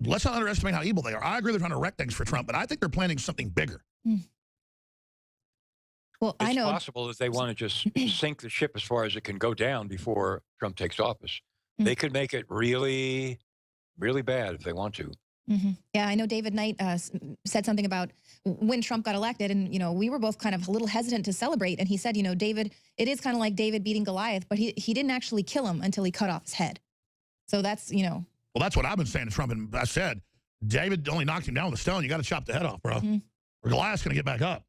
let's not underestimate how evil they are. I agree they're trying to wreck things for Trump, but I think they're planning something bigger. Well, It's I know possible that they want to just sink the ship as far as it can go down before Trump takes office. They could make it really, really bad if they want to. Yeah, I know David Knight said something about when Trump got elected, and we were both kind of a little hesitant to celebrate. And he said, David, it is kind of like David beating Goliath, but he didn't actually kill him until he cut off his head. So that's Well, that's what I've been saying to Trump, and I said, David only knocked him down with a stone. You got to chop the head off, bro. Or Goliath's going to get back up.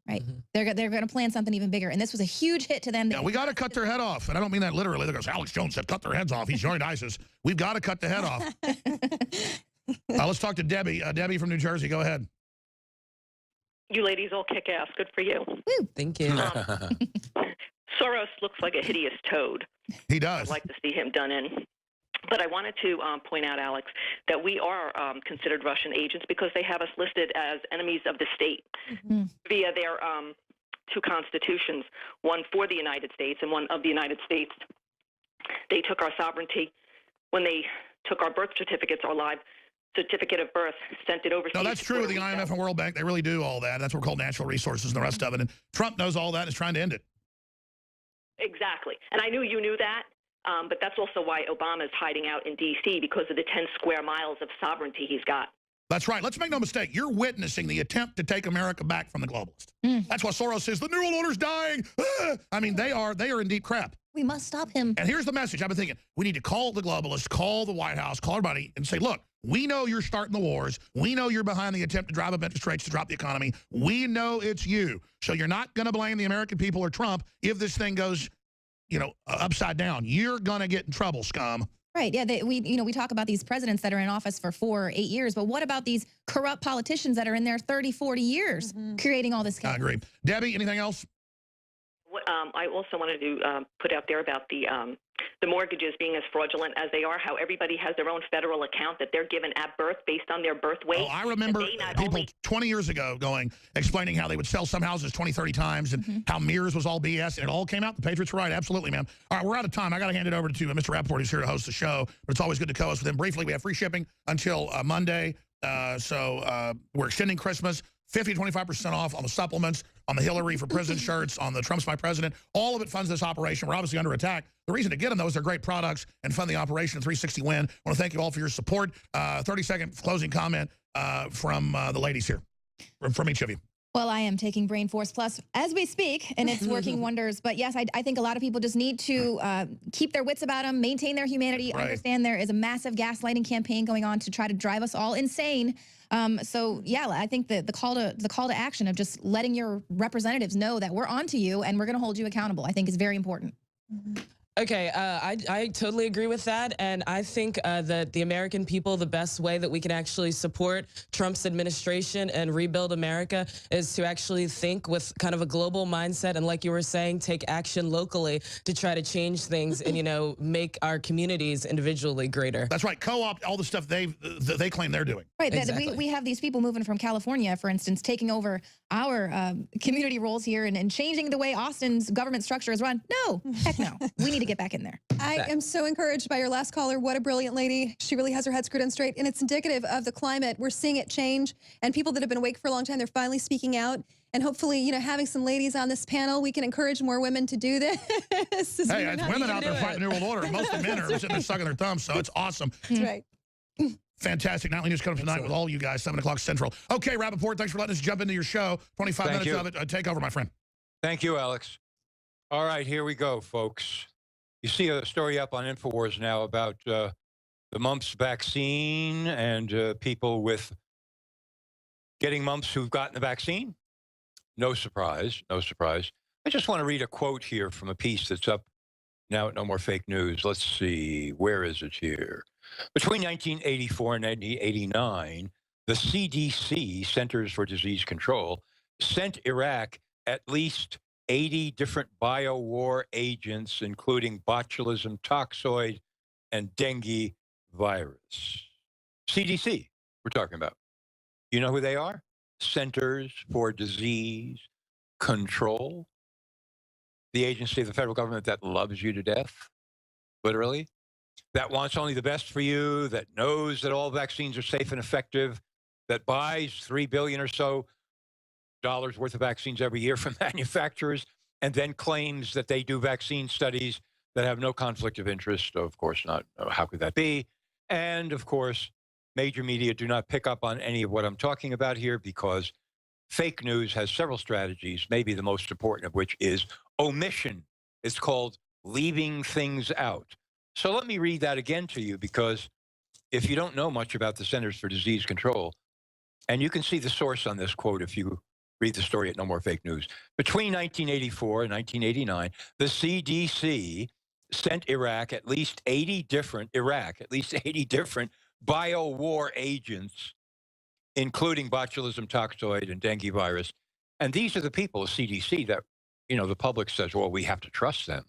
Right. They're going to plan something even bigger. And this was a huge hit to them. Yeah, we got to cut their head off. And I don't mean that literally. Because Alex Jones said cut their heads off. He's joined ISIS. We've got to cut the head off. Let's talk to Debbie. Debbie from New Jersey. Go ahead. You ladies all kick ass. Good for you. Woo. Thank you. Soros looks like a hideous toad. He does. I'd like to see him done in. But I wanted to point out, Alex, that we are considered Russian agents because they have us listed as enemies of the state via their two constitutions, one for the United States and one of the United States. They took our sovereignty when they took our birth certificates, our live certificate of birth, sent it overseas. No, that's true with the IMF and World Bank. They really do all that. That's what we're called natural resources and the rest of it. And Trump knows all that and is trying to end it. Exactly. And I knew you knew that. But that's also why Obama is hiding out in D.C. because of the 10 square miles of sovereignty he's got. That's right. Let's make no mistake. You're witnessing the attempt to take America back from the globalists. That's why Soros says the New World Order's dying. I mean, they are in deep crap. We must stop him. And here's the message. I've been thinking, we need to call the globalists, call the White House, call everybody and say, look, we know you're starting the wars. We know you're behind the attempt to drive up interest rates to drop the economy. We know it's you. So you're not going to blame the American people or Trump if this thing goes upside down. You're going to get in trouble, scum. Right. Yeah. We talk about these presidents that are in office for 4 or 8 years, but what about these corrupt politicians that are in there 30, 40 years creating all this chaos? I agree. Debbie, anything else? What, I also wanted to put out there about the mortgages being as fraudulent as they are, how everybody has their own federal account that they're given at birth based on their birth weight. Oh, I remember people 20 years ago explaining how they would sell some houses 20, 30 times and how Mears was all BS, and it all came out. The Patriots were right. Absolutely, man. All right, we're out of time. I got to hand it over to Mr. Rappaport, who's here to host the show, but it's always good to co-host with him. Briefly, we have free shipping until Monday, so we're extending Christmas. 50 to 25% off on the supplements, on the Hillary for Prison shirts, on the Trump's My President. All of it funds this operation. We're obviously under attack. The reason to get them, though, is they're great products and fund the operation 360 Win. I want to thank you all for your support. 30-second closing comment from the ladies here, from each of you. Well, I am taking Brain Force Plus as we speak, and it's working wonders. But yes, I think a lot of people just need to keep their wits about them, maintain their humanity, understand there is a massive gaslighting campaign going on to try to drive us all insane. So yeah, I think the call to action of just letting your representatives know that we're onto you and we're going to hold you accountable, I think is very important. Okay, I totally agree with that, and I think that the American people, the best way that we can actually support Trump's administration and rebuild America is to actually think with kind of a global mindset, and like you were saying, take action locally to try to change things and, make our communities individually greater. That's right. Co-opt all the stuff they claim they're doing. Right. Exactly. We have these people moving from California, for instance, taking over our community roles here and changing the way Austin's government structure is run. No, heck no. We need to get back in there. I am so encouraged by your last caller. What a brilliant lady. She really has her head screwed on straight, and it's indicative of the climate. We're seeing it change, and people that have been awake for a long time, they're finally speaking out. And hopefully, having some ladies on this panel, we can encourage more women to do this. Hey, it's women out there fighting the New World Order. Most of the men are sitting there sucking their thumbs, so it's awesome. That's right. Fantastic. Nightly News coming up tonight with all you guys, 7 o'clock Central. Okay, Rappaport, thanks for letting us jump into your show. 25 minutes of it. Take over, my friend. Thank you, Alex. All right, here we go, folks. You see a story up on InfoWars now about the mumps vaccine and people with getting mumps who've gotten the vaccine. No surprise, no surprise. I just want to read a quote here from a piece that's up now at No More Fake News. Let's see, where is it here? Between 1984 and 1989, the CDC, Centers for Disease Control, sent Iraq at least 80 different biowar agents, including botulism toxoid and dengue virus. CDC, we're talking about. You know who they are? Centers for Disease Control. The agency of the federal government that loves you to death, literally. that wants only the best for you, that knows that all vaccines are safe and effective, that buys $3 billion or so dollars worth of vaccines every year from manufacturers, and then claims that they do vaccine studies that have no conflict of interest. Of course not. How could that be? And of course, major media do not pick up on any of what I'm talking about here because fake news has several strategies, maybe the most important of which is omission. It's called leaving things out. So let me read that again to you, because if you don't know much about the Centers for Disease Control, and you can see the source on this quote if you read the story at No More Fake News. Between 1984 and 1989, the CDC sent Iraq at least 80 different bio-war agents, including botulism toxoid and dengue virus. And these are the people, the CDC, that, you know, the public says, well, we have to trust them.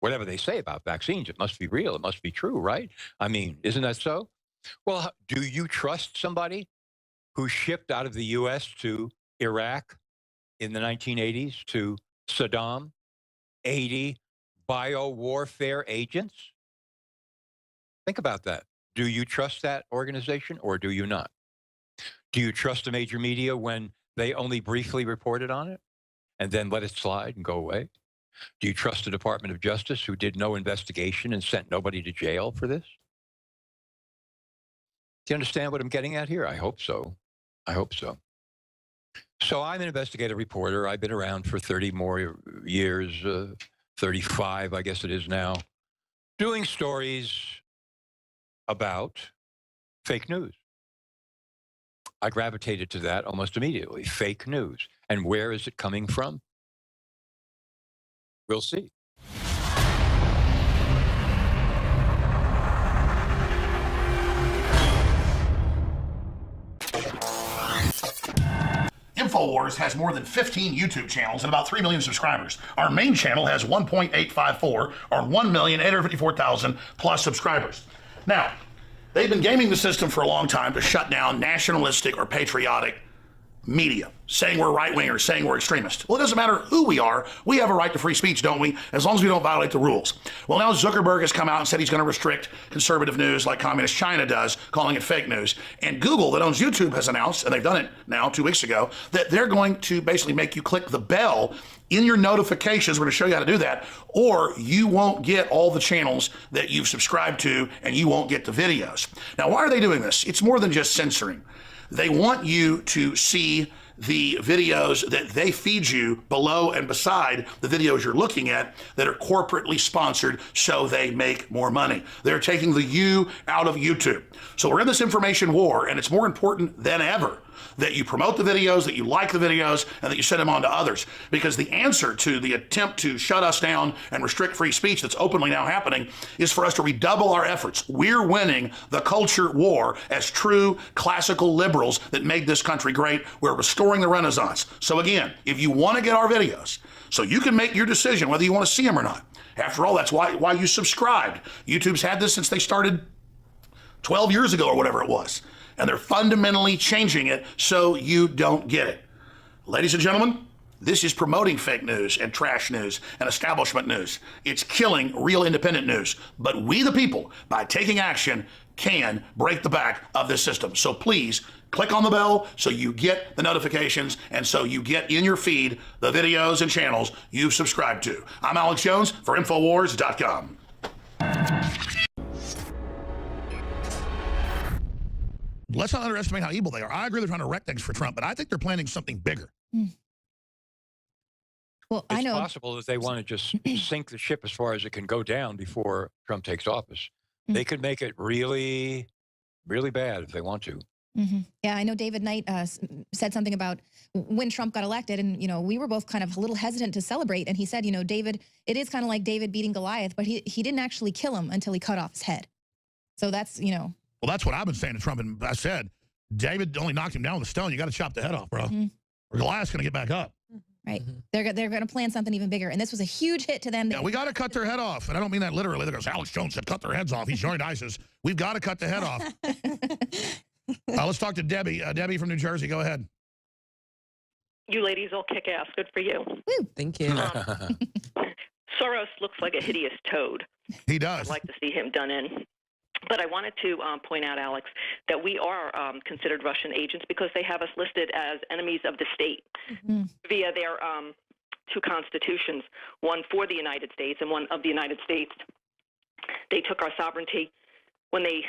Whatever they say about vaccines, it must be real. It must be true, right? I mean, isn't that so? Well, do you trust somebody who shipped out of the U.S. to Iraq in the 1980s to Saddam 80 biowarfare agents? Think about that. Do you trust that organization or do you not? Do you trust the major media when they only briefly reported on it and then let it slide and go away? Do you trust the Department of Justice, who did no investigation and sent nobody to jail for this? Do you understand what I'm getting at here? I hope so. I hope so. So I'm an investigative reporter. I've been around for 30 more years, 35, I guess it is now, doing stories about fake news. I gravitated to that almost immediately, fake news. And where is it coming from? We'll see. InfoWars has more than 15 YouTube channels and about 3 million subscribers. Our main channel has 1.854 or 1,854,000 plus subscribers. Now, they've been gaming the system for a long time to shut down nationalistic or patriotic media, saying we're right-wingers, saying we're extremists. Well, it doesn't matter who we are. We have a right to free speech, don't we? As long as we don't violate the rules. Well, now Zuckerberg has come out and said he's going to restrict conservative news like Communist China does, calling it fake news. And Google, that owns YouTube, has announced, and they've done it now 2 weeks ago, that they're going to basically make you click the bell in your notifications. We're going to show you how to do that, or you won't get all the channels that you've subscribed to, and you won't get the videos. Now, why are they doing this? It's more than just censoring. They want you to see the videos that they feed you below and beside the videos you're looking at that are corporately sponsored so they make more money. They're taking the you out of YouTube. So we're in this information war, and it's more important than ever that you promote the videos, that you like the videos, and that you send them on to others. Because the answer to the attempt to shut us down and restrict free speech that's openly now happening is for us to redouble our efforts. We're winning the culture war as true classical liberals that made this country great. We're restoring the Renaissance. So again, if you want to get our videos, so you can make your decision whether you want to see them or not. After all, that's why you subscribed. YouTube's had this since they started 12 years ago or whatever it was. And they're fundamentally changing it so you don't get it. Ladies and gentlemen, this is promoting fake news and trash news and establishment news. It's killing real independent news. But we, the people, by taking action, can break the back of this system. So please click on the bell so you get the notifications and so you get in your feed the videos and channels you've subscribed to. I'm Alex Jones for Infowars.com. Let's not underestimate how evil they are. I agree they're trying to wreck things for Trump, but I think they're planning something bigger. Well, It's I know possible that they want to just sink the ship as far as it can go down before Trump takes office. They could make it really, really bad if they want to. Yeah, I know David Knight said something about when Trump got elected, and you know we were both kind of a little hesitant to celebrate. And he said, you know, David, it is kind of like David beating Goliath, but he didn't actually kill him until he cut off his head. So that's, you know. Well, that's what I've been saying to Trump, and I said, David only knocked him down with a stone. You got to chop the head off, bro. Or Goliath's going to get back up. Right. They're going to plan something even bigger. And this was a huge hit to them. Yeah, we got to cut their head off. And I don't mean that literally. They goes, Alex Jones said cut their heads off. He's joined ISIS. We've got to cut the head off. Let's talk to Debbie. Debbie from New Jersey. Go ahead. You ladies all kick ass. Good for you. Woo. Thank you. Soros looks like a hideous toad. He does. I'd like to see him done in. But I wanted to point out, Alex, that we are considered Russian agents because they have us listed as enemies of the state via their two constitutions, one for the United States and one of the United States. They took our sovereignty when they